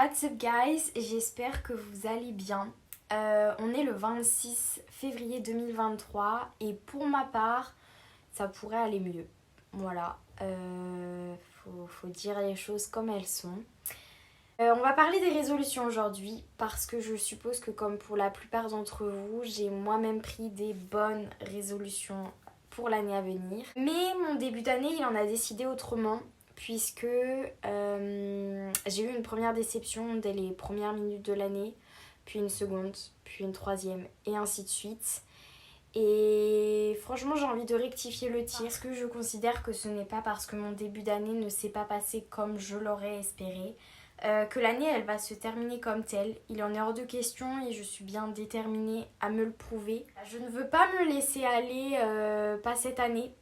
What's up guys, j'espère que vous allez bien. On est le 26 février 2023 et pour ma part, ça pourrait aller mieux. Voilà, faut dire les choses comme elles sont. On va parler des résolutions aujourd'hui parce que je suppose que comme pour la plupart d'entre vous, j'ai moi-même pris des bonnes résolutions pour l'année à venir. Mais mon début d'année, il en a décidé autrement puisque j'ai eu une première déception dès les premières minutes de l'année, puis une seconde, puis une troisième et ainsi de suite. Et franchement, j'ai envie de rectifier le tir parce que je considère que ce n'est pas parce que mon début d'année ne s'est pas passé comme je l'aurais espéré que l'année elle va se terminer comme telle. Il en est hors de question et je suis bien déterminée à me le prouver. Je ne veux pas me laisser aller pas cette année.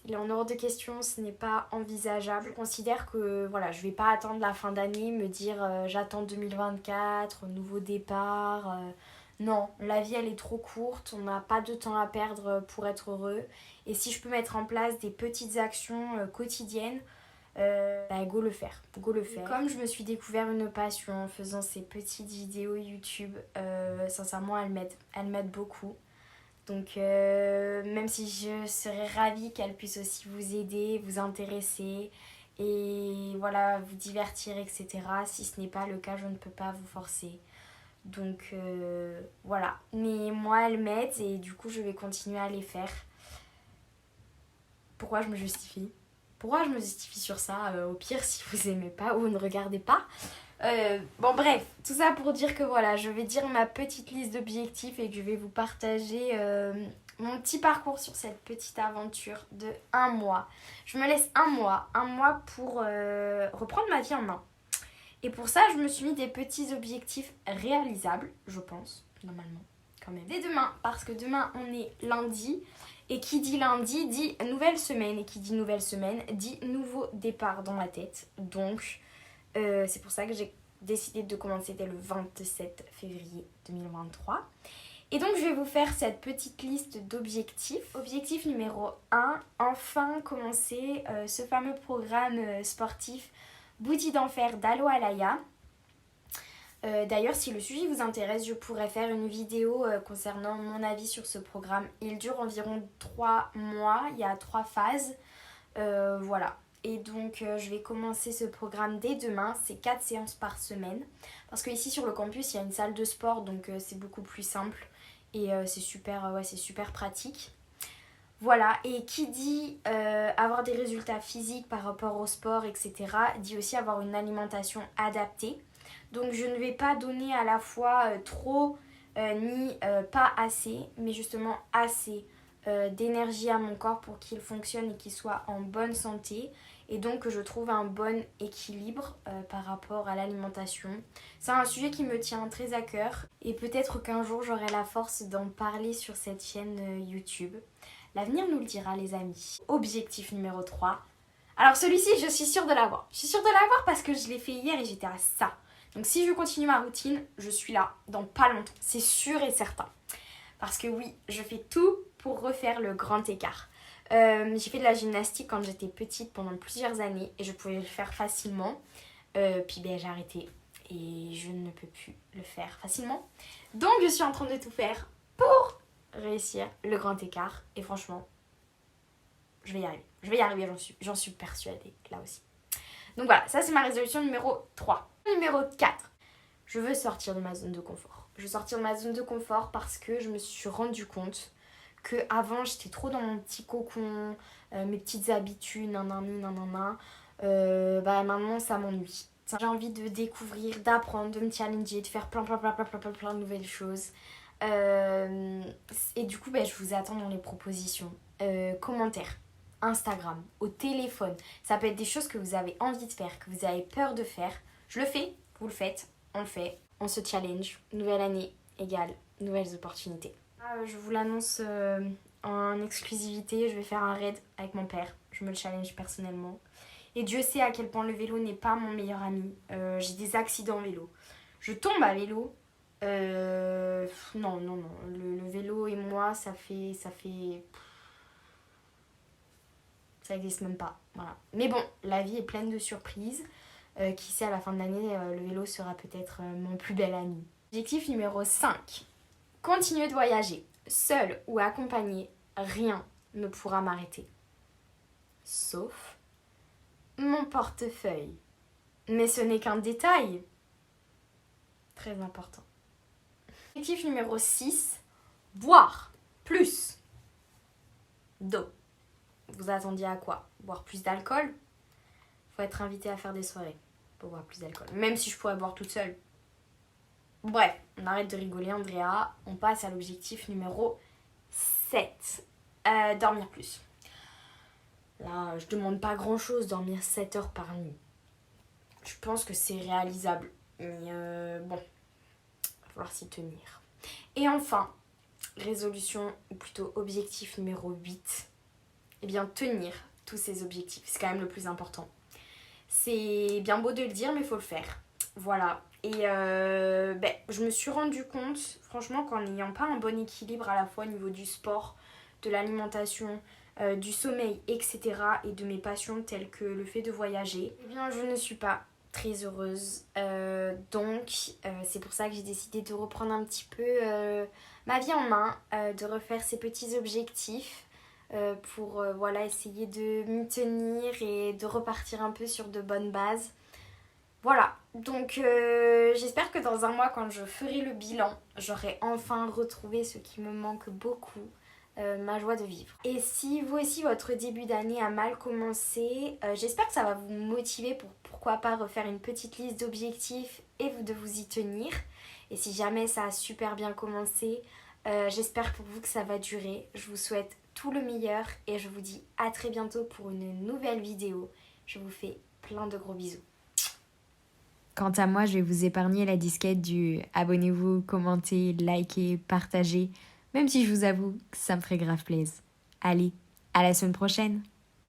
Il en est hors de question, ce n'est pas envisageable. Je considère que voilà, je vais pas attendre la fin d'année, me dire j'attends 2024, nouveau départ. Non, la vie elle est trop courte, on n'a pas de temps à perdre pour être heureux. Et si je peux mettre en place des petites actions quotidiennes, go le faire, go le faire. Comme je me suis découvert une passion en faisant ces petites vidéos YouTube, sincèrement elles m'aident beaucoup. Donc même si je serais ravie qu'elles puissent aussi vous aider, vous intéresser et voilà, vous divertir, etc. Si ce n'est pas le cas, je ne peux pas vous forcer. Donc voilà, mais moi elles m'aident et du coup je vais continuer à les faire. Pourquoi je me justifie sur ça au pire, si vous aimez pas ou ne regardez pas. Bon bref, tout ça pour dire que voilà, je vais dire ma petite liste d'objectifs et que je vais vous partager mon petit parcours sur cette petite aventure de 1 mois. Je me laisse un mois pour reprendre ma vie en main. Et pour ça, je me suis mis des petits objectifs réalisables, je pense, normalement, quand même. Dès demain, parce que demain, on est lundi. Et qui dit lundi, dit nouvelle semaine. Et qui dit nouvelle semaine, dit nouveau départ dans ma tête. Donc, c'est pour ça que j'ai décidé de commencer dès le 27 février 2023. Et donc, je vais vous faire cette petite liste d'objectifs. Objectif numéro 1, enfin commencer ce fameux programme sportif Bouddhi d'enfer d'Alo Alaya. D'ailleurs, si le sujet vous intéresse, je pourrais faire une vidéo concernant mon avis sur ce programme. Il dure environ 3 mois, il y a 3 phases. Voilà. Et donc, je vais commencer ce programme dès demain. C'est 4 séances par semaine. Parce qu'ici, sur le campus, il y a une salle de sport, donc c'est beaucoup plus simple. Et c'est super pratique. Voilà, et qui dit avoir des résultats physiques par rapport au sport, etc., dit aussi avoir une alimentation adaptée. Donc je ne vais pas donner à la fois trop ni pas assez, mais justement assez d'énergie à mon corps pour qu'il fonctionne et qu'il soit en bonne santé. Et donc que je trouve un bon équilibre par rapport à l'alimentation. C'est un sujet qui me tient très à cœur et peut-être qu'un jour j'aurai la force d'en parler sur cette chaîne YouTube. L'avenir nous le dira, les amis. Objectif numéro 3. Alors celui-ci, je suis sûre de l'avoir. Je suis sûre de l'avoir parce que je l'ai fait hier et j'étais à ça. Donc si je continue ma routine, je suis là dans pas longtemps. C'est sûr et certain. Parce que oui, je fais tout pour refaire le grand écart. J'ai fait de la gymnastique quand j'étais petite pendant plusieurs années et je pouvais le faire facilement. Puis j'ai arrêté et je ne peux plus le faire facilement. Donc je suis en train de tout faire pour réussir le grand écart et franchement je vais y arriver, j'en suis persuadée là aussi. Donc voilà, ça c'est ma résolution numéro 3. Numéro 4, je veux sortir de ma zone de confort. Je veux sortir de ma zone de confort parce que je me suis rendu compte que avant j'étais trop dans mon petit cocon, mes petites habitudes, nanana. Maintenant ça m'ennuie. J'ai envie de découvrir, d'apprendre, de me challenger, de faire plein de nouvelles choses. Et du coup je vous attends dans les propositions, commentaires, Instagram, au téléphone. Ça peut être des choses que vous avez envie de faire, que vous avez peur de faire. Je le fais, vous le faites, on le fait, on se challenge. Nouvelle année égale nouvelles opportunités. Je vous l'annonce en exclusivité, je vais faire un raid avec mon père. Je me le challenge personnellement. Et Dieu sait à quel point le vélo n'est pas mon meilleur ami. J'ai des accidents vélo. Je tombe à vélo. Non. Le vélo et moi, ça existe même pas. Voilà. Mais bon, la vie est pleine de surprises. Qui sait, à la fin de l'année, le vélo sera peut-être mon plus bel ami. Objectif numéro 5. Continuer de voyager. Seul ou accompagné, rien ne pourra m'arrêter. Sauf mon portefeuille. Mais ce n'est qu'un détail. Très important. Objectif numéro 6. Boire plus d'eau. Vous attendiez à quoi? Boire plus d'alcool? Faut être invité à faire des soirées pour boire plus d'alcool. Même si je pourrais boire toute seule. Bref, on arrête de rigoler, Andrea. On passe à l'objectif numéro 7. Dormir plus. Là, je demande pas grand chose, dormir 7 heures par nuit. Je pense que c'est réalisable. Mais bon, il va falloir s'y tenir. Et enfin, résolution, ou plutôt objectif numéro 8. Eh bien, tenir tous ces objectifs. C'est quand même le plus important. C'est bien beau de le dire, mais il faut le faire. Voilà. Et je me suis rendu compte, franchement, qu'en n'ayant pas un bon équilibre à la fois au niveau du sport, de l'alimentation, du sommeil, etc. et de mes passions telles que le fait de voyager, eh bien, je ne suis pas très heureuse. Donc, c'est pour ça que j'ai décidé de reprendre un petit peu ma vie en main, de refaire ces petits objectifs pour essayer de m'y tenir et de repartir un peu sur de bonnes bases. Voilà, donc j'espère que dans un mois, quand je ferai le bilan, j'aurai enfin retrouvé ce qui me manque beaucoup, ma joie de vivre. Et si vous aussi, votre début d'année a mal commencé, j'espère que ça va vous motiver pour pourquoi pas refaire une petite liste d'objectifs et de vous y tenir. Et si jamais ça a super bien commencé, j'espère pour vous que ça va durer. Je vous souhaite tout le meilleur et je vous dis à très bientôt pour une nouvelle vidéo. Je vous fais plein de gros bisous. Quant à moi, je vais vous épargner la disquette du abonnez-vous, commentez, likez, partagez, même si je vous avoue que ça me ferait grave plaisir. Allez, à la semaine prochaine!